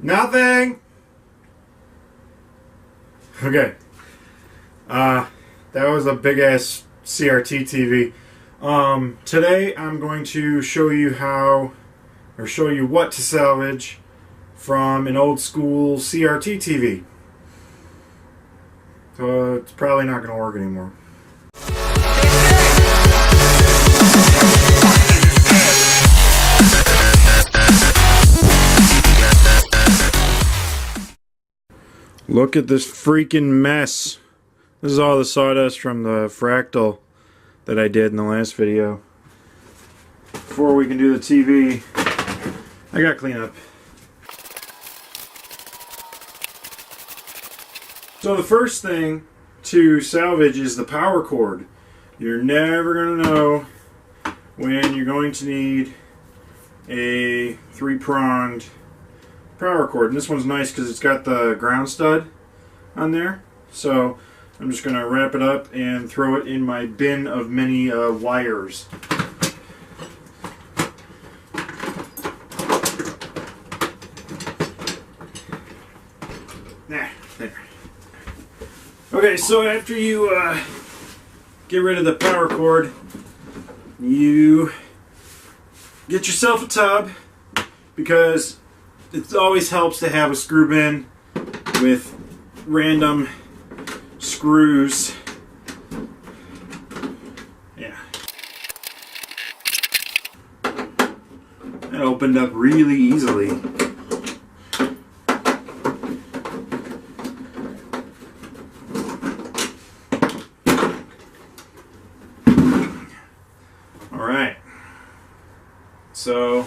Nothing! Okay. That was a big-ass CRT TV. Today I'm going to show you what to salvage from an old school CRT TV. So it's probably not going to work anymore. Look at this freaking mess. This is all the sawdust from the fractal that I did in the last video. Before we can do the TV, I gotta clean up. So the first thing to salvage is the power cord. You're never gonna know when you're going to need a 3-pronged power cord. And this one's nice because it's got the ground stud on there. So I'm just going to wrap it up and throw it in my bin of many wires. There. Okay, so after you get rid of the power cord, you get yourself a tub, because it always helps to have a screw bin with random screws. Yeah. That opened up really easily. Alright. So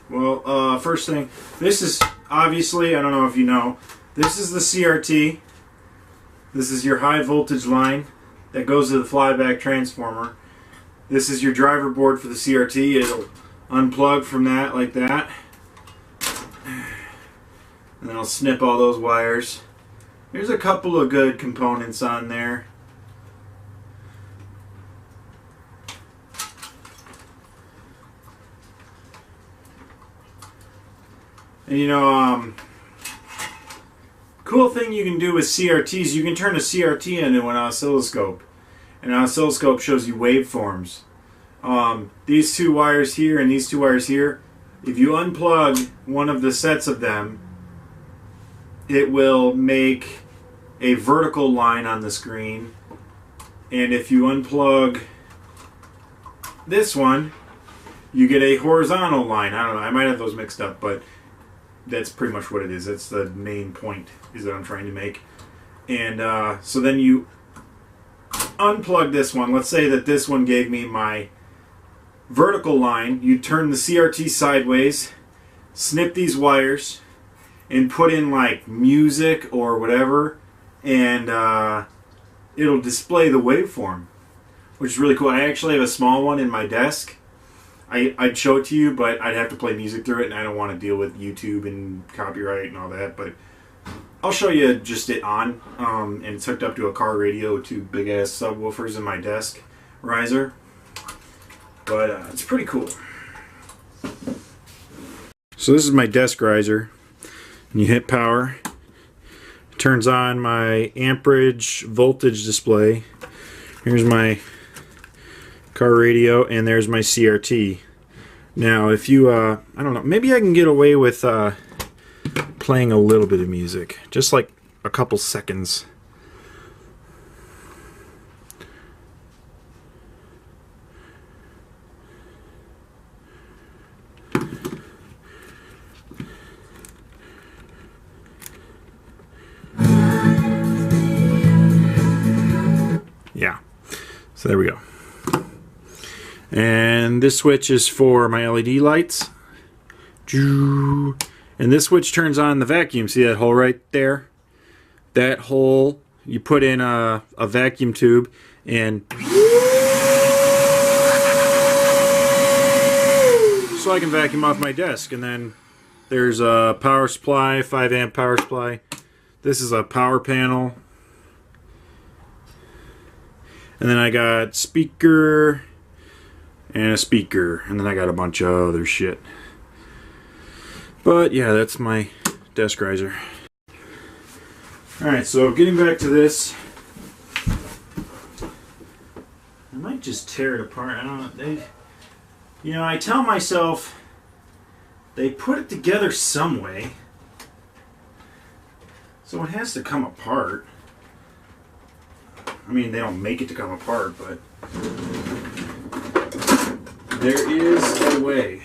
Well, first thing, this is obviously, I don't know if you know, this is the CRT. This is your high voltage line that goes to the Flyback Transformer. This is your driver board for the CRT. It'll unplug from that like that. And then I'll snip all those wires. There's a couple of good components on there. And you know, cool thing you can do with CRTs, you can turn a CRT into an oscilloscope. And an oscilloscope shows you waveforms. These two wires here and these two wires here, if you unplug one of the sets of them, it will make a vertical line on the screen. And if you unplug this one, you get a horizontal line. I don't know, I might have those mixed up, but that's pretty much what it is. That's the main point is that I'm trying to make. And so then you unplug this one. Let's say that this one gave me my vertical line. You turn the CRT sideways, snip these wires, and put in like music or whatever, and it'll display the waveform, which is really cool. I actually have a small one in my desk. I'd show it to you, but I'd have to play music through it, and I don't want to deal with YouTube and copyright and all that. But I'll show you just it on, and it's hooked up to a car radio with two big-ass subwoofers in my desk riser. But it's pretty cool. So this is my desk riser. And you hit power. It turns on my amperage voltage display. Here's my car radio, and there's my CRT. Now, if you, I don't know, maybe I can get away with playing a little bit of music, just like a couple seconds. Yeah, so there we go. And this switch is for my LED lights. And this switch turns on the vacuum. See that hole right there? That hole, you put in a vacuum tube, and so I can vacuum off my desk. And then there's a power supply, 5 amp power supply. This is a power panel. And then I got speaker and a speaker. And then I got a bunch of other shit. But yeah, that's my desk riser. Alright, so getting back to this. I might just tear it apart. I don't know. You know, I tell myself they put it together some way. So it has to come apart. I mean, they don't make it to come apart, but there is a way.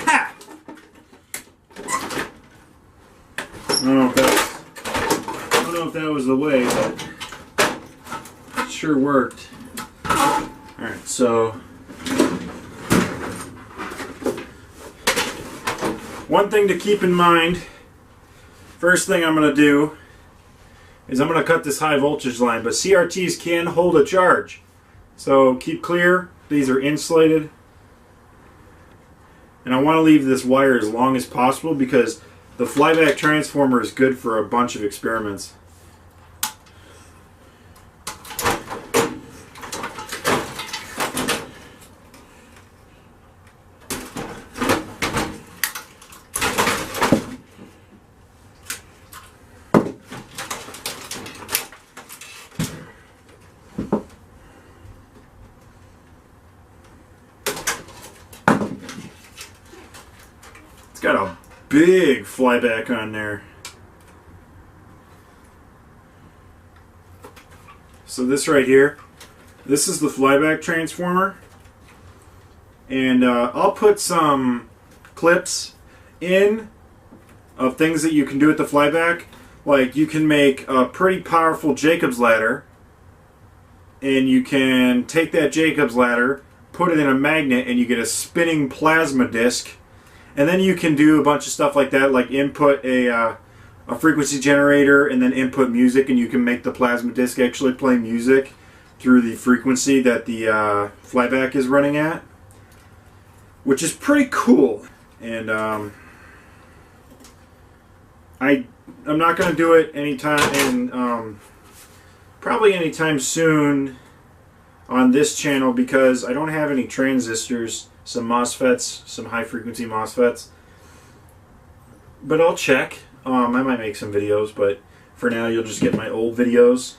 Ha! I don't know if that was the way, but it sure worked. Alright, so one thing to keep in mind, first thing I'm going to do is I'm going to cut this high voltage line, but CRTs can hold a charge. So keep clear, these are insulated. And I want to leave this wire as long as possible because the flyback transformer is good for a bunch of experiments. It's got a big flyback on there. So this right here, this is the flyback transformer. And I'll put some clips in of things that you can do with the flyback. Like you can make a pretty powerful Jacob's ladder. And you can take that Jacob's ladder, put it in a magnet, and you get a spinning plasma disc. And then you can do a bunch of stuff like that, like input a frequency generator and then input music, and you can make the plasma disc actually play music through the frequency that the flyback is running at, which is pretty cool. And I'm not going to do it anytime probably anytime soon on this channel because I don't have any transistors. Some MOSFETs, some high frequency MOSFETs. But I'll check. I might make some videos, but for now you'll just get my old videos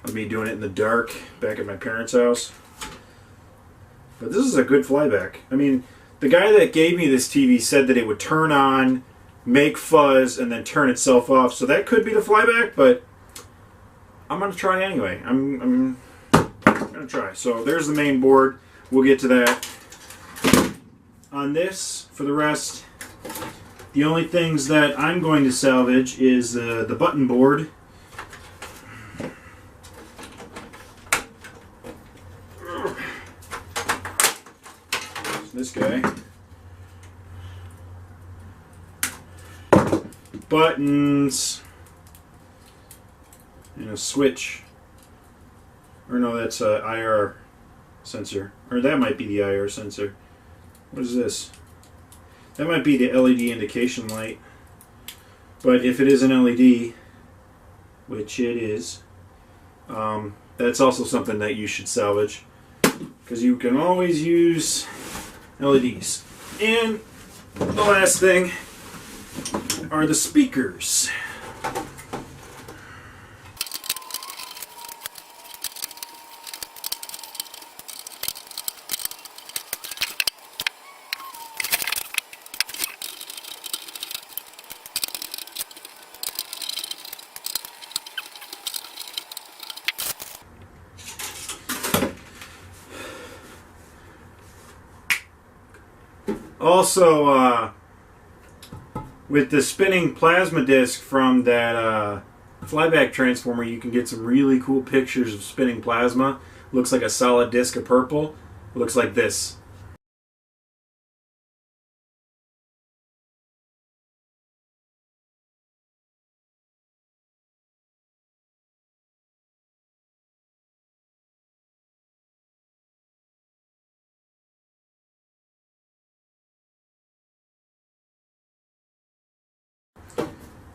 of me doing it in the dark back at my parents' house. But this is a good flyback. I mean, the guy that gave me this TV said that it would turn on, make fuzz, and then turn itself off. So that could be the flyback, but I'm going to try anyway. I'm going to try. So there's the main board. We'll get to that. On this, for the rest, the only things that I'm going to salvage is the button board. This guy. Buttons. And a switch. Or no, that's a IR sensor. Or that might be the IR sensor. What is this? That might be the LED indication light. But if it is an LED, which it is, that's also something that you should salvage. Because you can always use LEDs. And the last thing are the speakers. Also, with the spinning plasma disc from that flyback transformer, you can get some really cool pictures of spinning plasma. Looks like a solid disc of purple. It looks like this.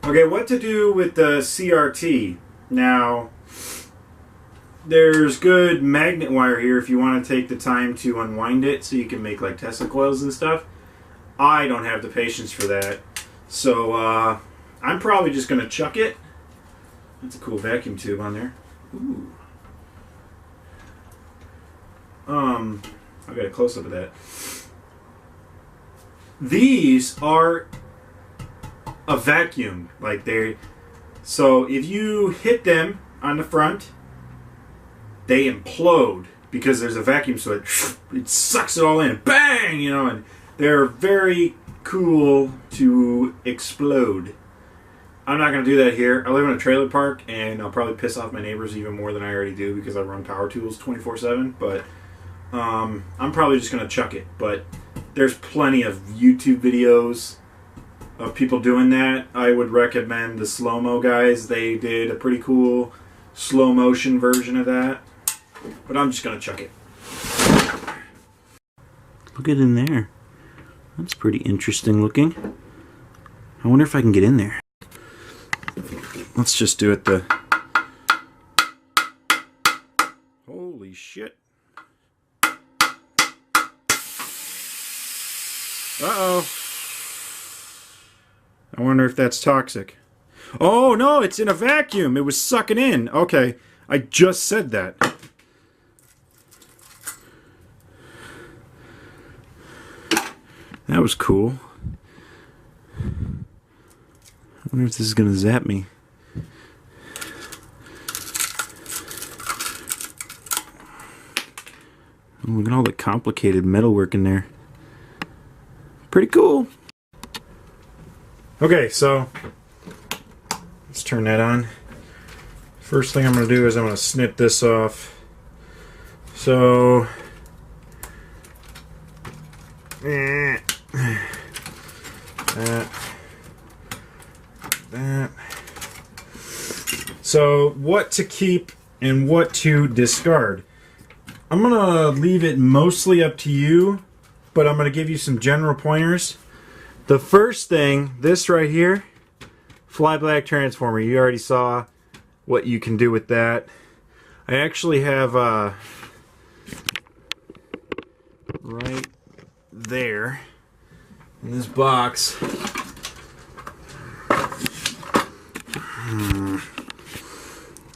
Okay, what to do with the CRT? Now, there's good magnet wire here if you want to take the time to unwind it so you can make like Tesla coils and stuff. I don't have the patience for that. So, I'm probably just going to chuck it. That's a cool vacuum tube on there. Ooh. I'll get a close-up of that. These are a vacuum. Like so if you hit them on the front, they implode because there's a vacuum, so it sucks it all in. Bang! You know, and they're very cool to explode. I'm not going to do that here. I live in a trailer park, and I'll probably piss off my neighbors even more than I already do because I run power tools 24/7. But I'm probably just going to chuck it. But there's plenty of YouTube videos of people doing that. I would recommend the slow-mo guys. They did a pretty cool slow motion version of that. But I'm just going to chuck it. Look at in there. That's pretty interesting looking. I wonder if I can get in there. Let's just do it the... Holy shit. Uh-oh. I wonder if that's toxic. Oh, no, it's in a vacuum. It was sucking in. Okay, I just said that. That was cool. I wonder if this is going to zap me. Oh, look at all the complicated metalwork in there. Pretty cool. Okay, so let's turn that on. First thing I'm going to do is I'm going to snip this off. So that. So what to keep and what to discard. I'm going to leave it mostly up to you, but I'm going to give you some general pointers. The first thing, this right here, Flyback Transformer. You already saw what you can do with that. I actually have right there in this box.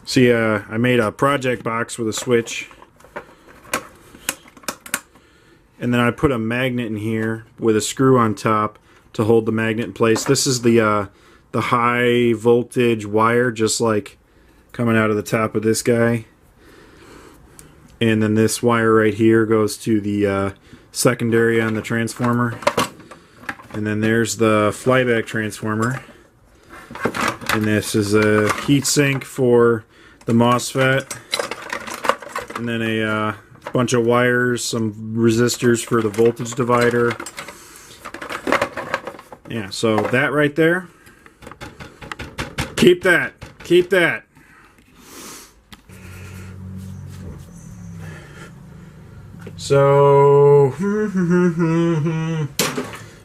See, I made a project box with a switch. And then I put a magnet in here with a screw on top to hold the magnet in place. This is the high voltage wire, just like coming out of the top of this guy. And then this wire right here goes to the secondary on the transformer. And then there's the flyback transformer. And this is a heatsink for the MOSFET. And then a bunch of wires, some resistors for the voltage divider. Yeah, so that right there. Keep that. Keep that. So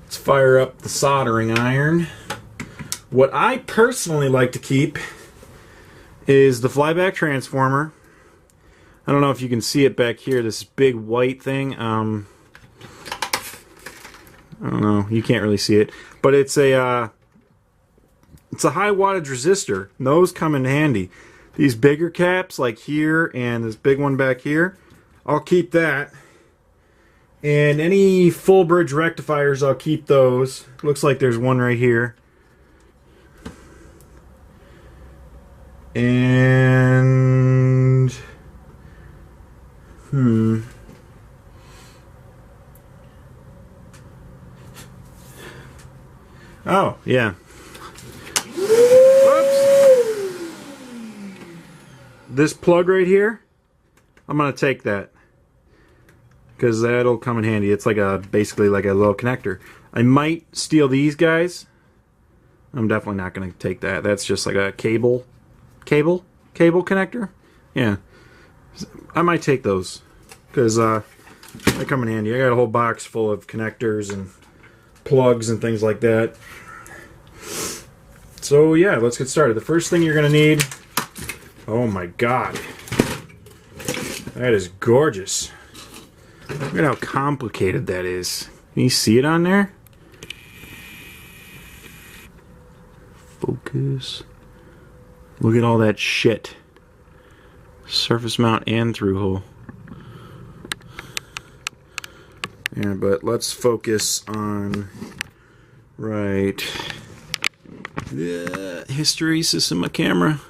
let's fire up the soldering iron. What I personally like to keep is the flyback transformer. I don't know if you can see it back here, this big white thing. I don't know, you can't really see it, but it's a high wattage resistor. And those come in handy. These bigger caps, like here and this big one back here, I'll keep that. And any full bridge rectifiers, I'll keep those. Looks like there's one right here. And oh, yeah. Whoops. This plug right here, I'm going to take that, because that'll come in handy. It's like basically like a little connector. I might steal these guys. I'm definitely not going to take that. That's just like a cable connector. Yeah, I might take those because they come in handy. I got a whole box full of connectors and plugs and things like that. So yeah, let's get started. The first thing you're going to need... Oh my god. That is gorgeous. Look at how complicated that is. Can you see it on there? Focus. Look at all that shit. Surface mount and through hole. Yeah, but let's focus on... Right. Hysteresis in my camera.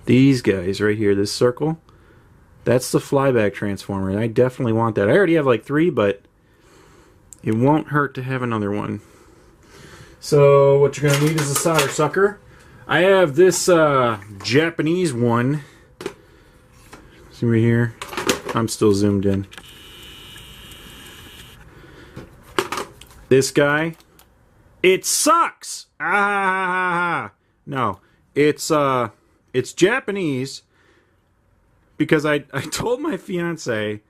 These guys right here, this circle, that's the Flyback Transformer. And I definitely want that. I already have like 3, but it won't hurt to have another one. So what you're going to need is a solder sucker. I have this Japanese one. See right here? I'm still zoomed in. This guy, it sucks. No, it's Japanese because I told my fiance,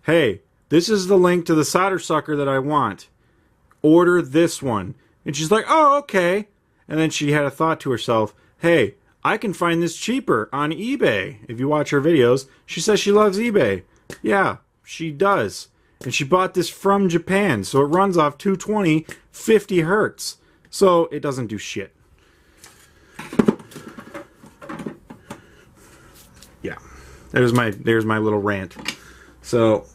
hey, this is the link to the solder sucker that I want. Order this one. And she's like, oh, okay. And then she had a thought to herself, hey, I can find this cheaper on eBay. If you watch her videos, she says she loves eBay. Yeah, she does. And she bought this from Japan, so it runs off 220, 50 hertz. So it doesn't do shit. Yeah, there's my little rant. So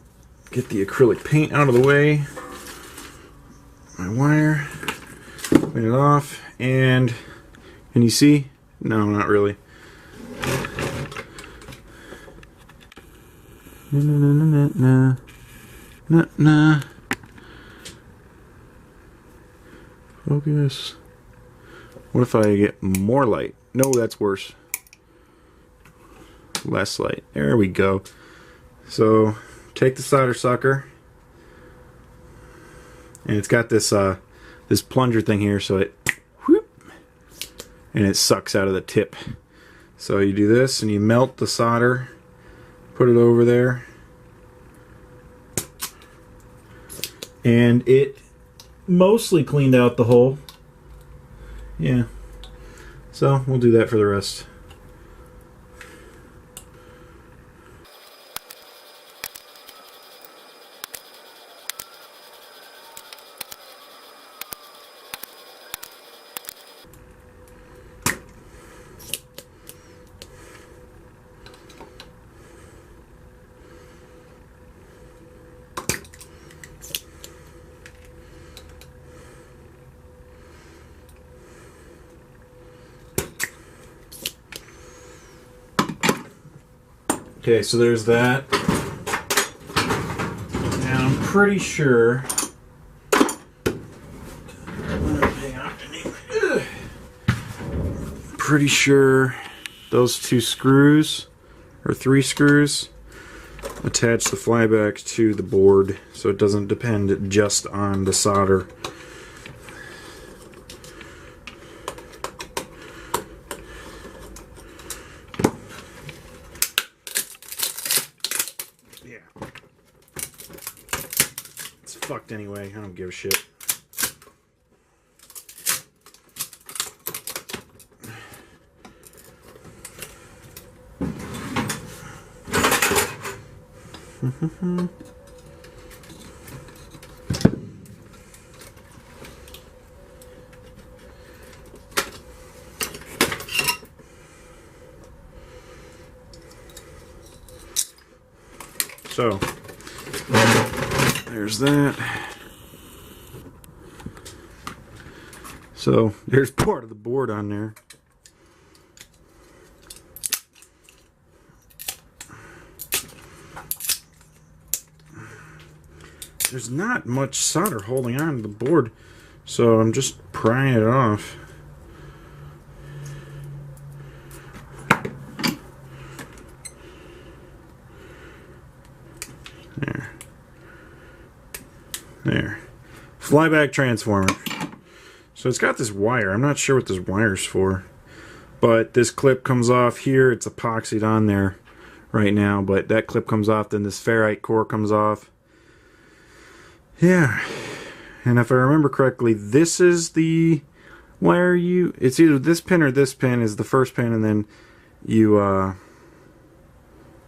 get the acrylic paint out of the way. My wire, clean it off, and can you see? No, not really. Nah. Focus. What if I get more light? No, that's worse. Less light. There we go. So take the solder sucker, and it's got this this plunger thing here, so it whoop, and it sucks out of the tip. So you do this, and you melt the solder, put it over there. And it mostly cleaned out the hole. Yeah. So we'll do that for the rest. Okay, so there's that. And I'm pretty sure... Pretty sure those 2 screws, or 3 screws, attach the flyback to the board, so it doesn't depend just on the solder. Fucked anyway, I don't give a shit. So there's that. So there's part of the board on there. There's not much solder holding on to the board, so I'm just prying it off. There. Flyback Transformer. So it's got this wire. I'm not sure what this wire's for. But this clip comes off here. It's epoxied on there right now. But that clip comes off. Then this ferrite core comes off. Yeah. And if I remember correctly, this is the wire it's either this pin or this pin is the first pin, and then you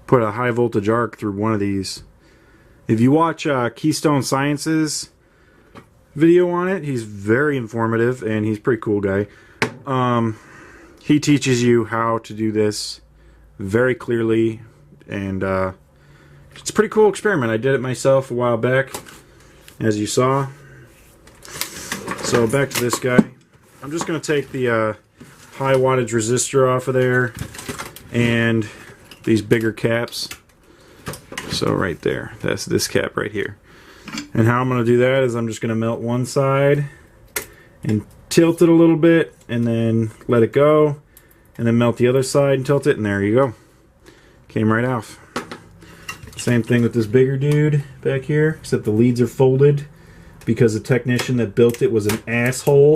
put a high voltage arc through one of these. If you watch Keystone Science's video on it, he's very informative and he's a pretty cool guy. He teaches you how to do this very clearly, and it's a pretty cool experiment. I did it myself a while back, as you saw. So back to this guy. I'm just going to take the high wattage resistor off of there and these bigger caps. So right there, that's this cap right here. And how I'm going to do that is I'm just going to melt one side and tilt it a little bit and then let it go, and then melt the other side and tilt it, and there you go. Came right off. Same thing with this bigger dude back here, except the leads are folded because the technician that built it was an asshole.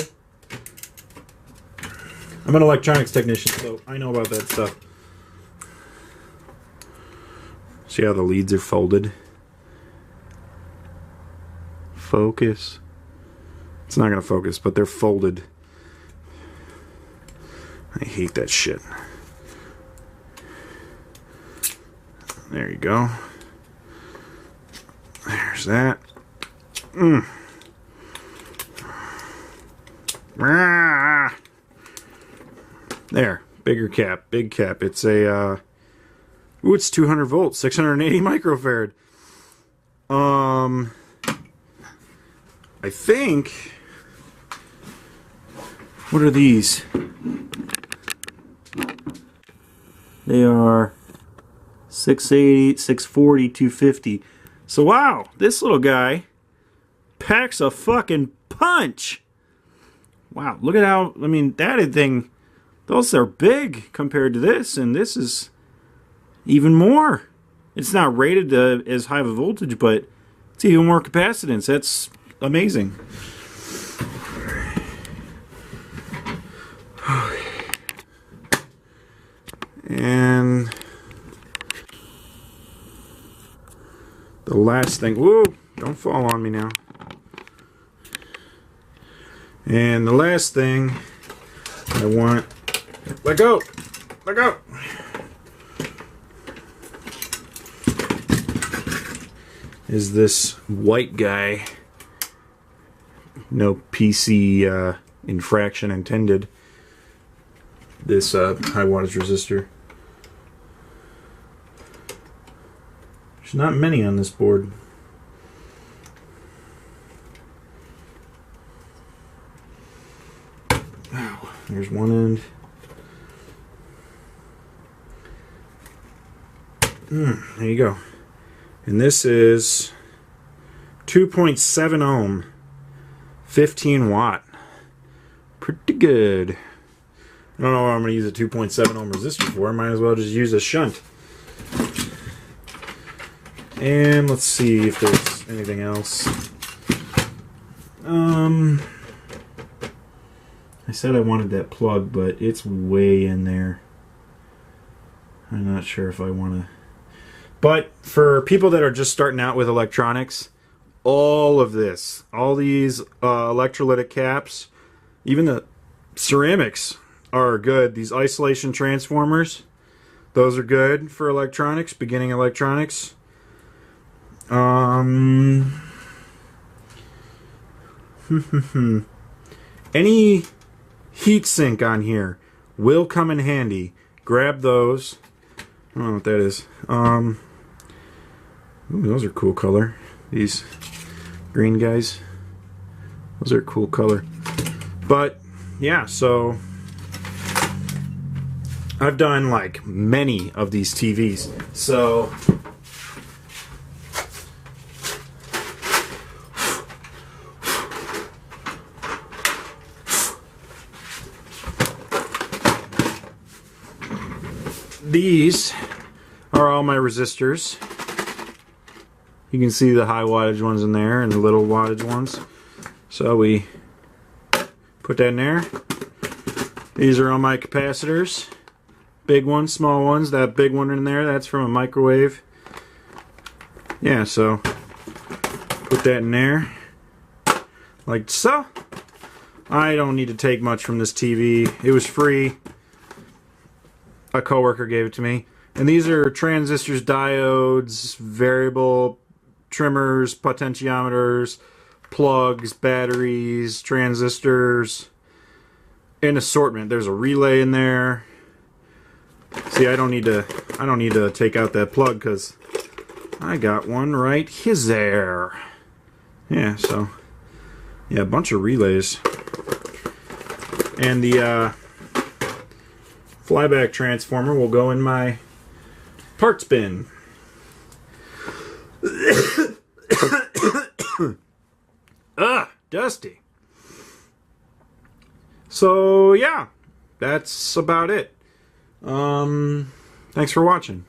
I'm an electronics technician, so I know about that stuff. See how the leads are folded? Focus. It's not going to focus, but they're folded. I hate that shit. There you go. There's that. There. Bigger cap. Big cap. It's a... Ooh, it's 200 volts, 680 microfarad. I think... What are these? They are 680, 640, 250. So wow, this little guy packs a fucking punch. Wow, look at how, I mean, that thing, those are big compared to this, and this is even more. It's not rated as high of a voltage, but it's even more capacitance. That's amazing. And the last thing, whoa, don't fall on me now. And the last thing I want, let go, let go. Is this white guy. No PC infraction intended. This high wattage resistor. There's not many on this board. Wow, there's one end. There you go. And this is 2.7 ohm, 15 watt. Pretty good. I don't know what I'm going to use a 2.7 ohm resistor for. I might as well just use a shunt. And let's see if there's anything else. I said I wanted that plug, but it's way in there. I'm not sure if I want to. But for people that are just starting out with electronics, all of this, all these electrolytic caps, even the ceramics are good. These isolation transformers, those are good for electronics, beginning electronics. Any heat sink on here will come in handy. Grab those. I don't know what that is. Ooh, those are cool color. These green guys. Those are cool color. But yeah, so I've done like many of these TVs. So these are all my resistors. You can see the high wattage ones in there and the little wattage ones. So we put that in there. These are all my capacitors. Big ones, small ones. That big one in there, that's from a microwave. Yeah, so put that in there. like so. I don't need to take much from this TV. It was free. A coworker gave it to me. And these are transistors, diodes, variable trimmers, potentiometers, plugs, batteries, transistors, an assortment. There's a relay in there. See, I don't need to take out that plug because I got one right there. Yeah, so yeah, a bunch of relays. And the Flyback Transformer will go in my parts bin. Dusty. So yeah, that's about it. Thanks for watching.